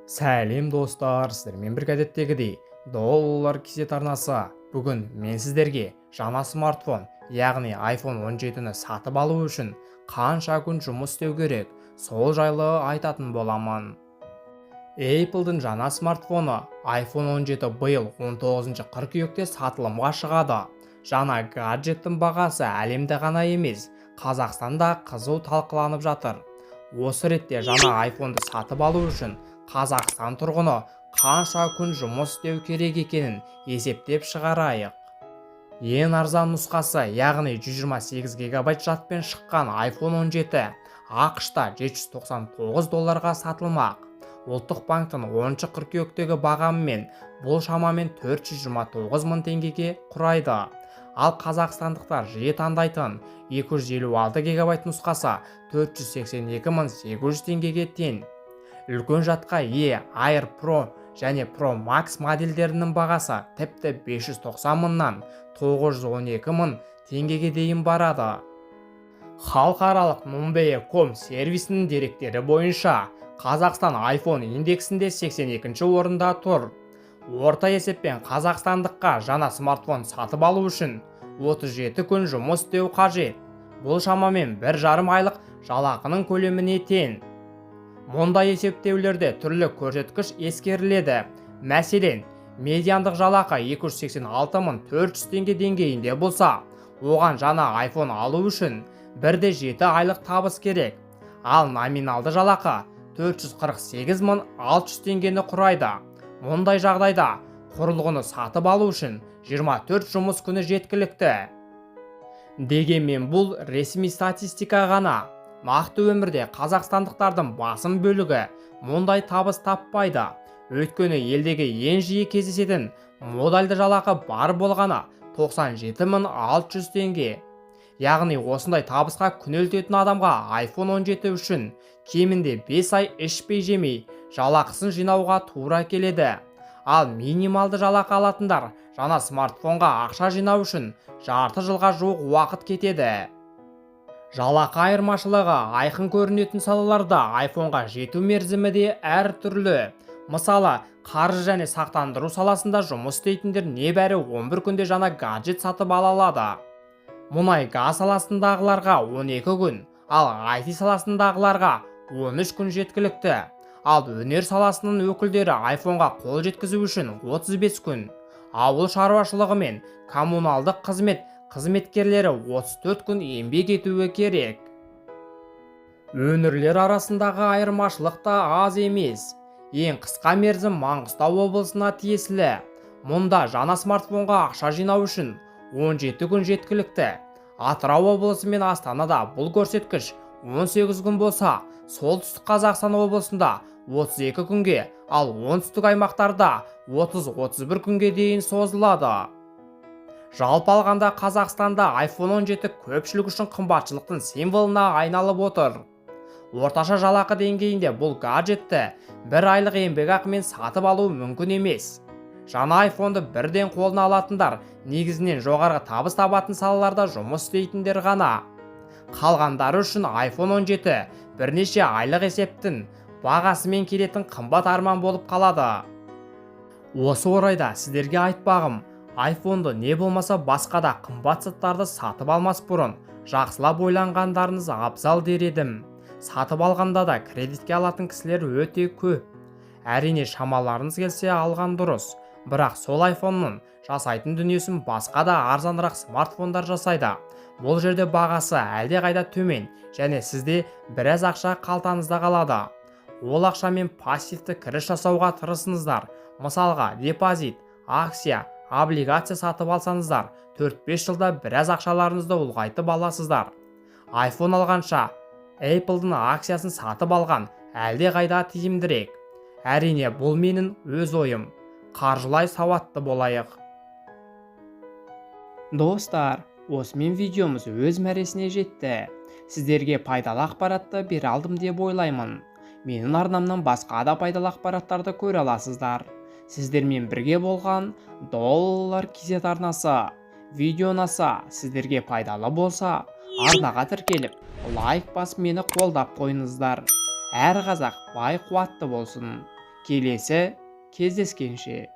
Сәлем достар, сіздермен бір әдеттегідей доллар кесет арнасы. Бүгін мен сіздерге жаңа смартфон, яғни iPhone 17-ні сатып алу үшін қанша күн жұмыс істеу керек, сол жайлы айтатын боламын. Apple'дың жаңа смартфоны iPhone 17 биыл 19 қыркүйекте сатылымға шығады. Жаңа гаджеттің бағасы әлемде ғана емес, Қазақстанда қызу талқыланып жатыр. Осы ретте жаңа iPhone'ды сатып алу үшін Қазақстан тұрғыны қанша күн жұмыс істеу керек екенін есептеп шығарайық. Ең арзан нұсқасы, яғни 128 гигабайт жадпен шыққан iPhone 17 ақш-та $799 сатылмақ. Ұлттық банктің 10 қыркүйектегі бағамымен бұл шамамен 429 мың теңгеге құрайды. Ал қазақстандықтар жиі таңдайтын 256 гигабайт нұсқасы 482.800 теңгеге тең. Үлкен жадқа ие Air Pro және Pro Max модельдерінің бағасы тіпті 590 мыңнан 912 мың теңгеге дейін барады. Халықаралық Numbeo.com сервисінің деректері бойынша Қазақстан iPhone индексінде 82-ші орында тұр. Орта есеппен қазақстандыққа жаңа смартфон сатып алу үшін 37 күн жұмыс істеу қажет. Бұл шамамен 1,5 айлық жалақының көлеміне тең. Мұндай есептеулерде түрлі көрсеткіш ескеріледі. Мәселен, медиандық жалақы 286.400 теңге деңгейінде болса, оған жаңа iPhone алу үшін 1,7 айлық табыс керек. Ал номиналды жалақы 448.600 теңгені құрайды. Мұндай жағдайда құрылғыны сатып алу үшін 24 жұмыс күні жеткілікті. Дегенмен бұл ресми статистика ғана. Нақты өмірде қазақстандықтардың басым бөлігі мұндай табыс таппайды. Өйткені елдегі ең жиі кездесетін модальды жалақы бар болғаны 97.600 теңге. Яғни осындай табысқа күнелтетін адамға iPhone 17 үшін кемінде 5 ай ішпей жемей жалақысын жинауға тура келеді. Ал минималды жалақы алатындар жаңа смартфонға ақша жинау үшін жарты жылға жуық уақыт кетеді. Жалақы айырмашылығы айқын көрінетін салаларда iPhone-ға жету мерзімі де әр түрлі. Мысалы, қаржы және сақтандыру саласында жұмыс істейтіндер небәрі 11 күнде жаңа гаджет сатып ала алады. Мұнай-газ саласындағыларға 12 күн, ал IT саласындағыларға 13 күн жеткілікті. Ал өнер саласының өкілдері iPhone-ға қол жеткізу үшін 35 күн. Ауыл шаруашылығы мен коммуналдық қызметкерлері 34 күн еңбек етуі керек. Өңірлер арасындағы айырмашылық та аз емес. Ең қысқа мерзім Маңғыстау облысына тиесілі. Мұнда жаңа смартфонға ақша жинау үшін 17 күн жеткілікті. Атырау облысы мен Астанада бұл көрсеткіш 18 күн болса, солтүстік Қазақстан облысында 32 күнге, ал оңтүстік аймақтарда 30-31 күнге дейін созылады. Жалпы алғанда Қазақстанда iPhone 17 көпшілік үшін қымбатшылықтың символына айналып отыр. Орташа жалақы деңгейінде бұл гаджетті 1 айлық еңбекақымен сатып алу мүмкін емес. Жаңа iPhone-ды бірден қолына алатындар негізінен жоғарғы табыс табатын салаларда жұмыс істейтіндер ғана. Қалғандары үшін iPhone 17 бірнеше айлық есептің бағасымен келетін қымбат арман болып қалады. Осы орайда сіздерге айтпағым, iPhone-ды не болмаса басқа да қымбат заттарды сатып алмас бұрын жақсылап ойланғандарыңыз абзал дер едім. Сатып алғанда да кредитке алатын кісілер өте көп. Әрине шамаларыңыз келсе алған дұрыс, бірақ сол iPhone-ның жасайтын дүниесін басқа да арзанырақ смартфондар жасайды. Бұл жерде бағасы әлде қайда төмен және сізде біраз ақша қалтаңызда қалады. Ол ақшамен пассивті кіріс жасауға тырысыңыздар. Мысалға, депозит, акция, облигация сатып алсаңыздар, 4-5 жылда біраз ақшаларыңызды ұлғайтып аласыздар. iPhone алғанша Apple'дың акциясын сатып алған әлде қайда тиімдірек. Әрине бұл менің өз ойым. Қаржылай сауатты болайық. Достар, осымен видеомыз өз мәресіне жетті. Сіздерге пайдалы ақпаратты бере алдым деп ойлаймын. Менің арнамнан басқа да пайдалы ақпараттарды көре аласыздар. Сіздермен бірге болған доллар кесет арнасы. Видео ұнаса, сіздерге пайдалы болса, арнаға тіркеліп, лайк басып мені қолдап қойыңыздар. Әр қазақ бай қуатты болсын. келесі кездескенше.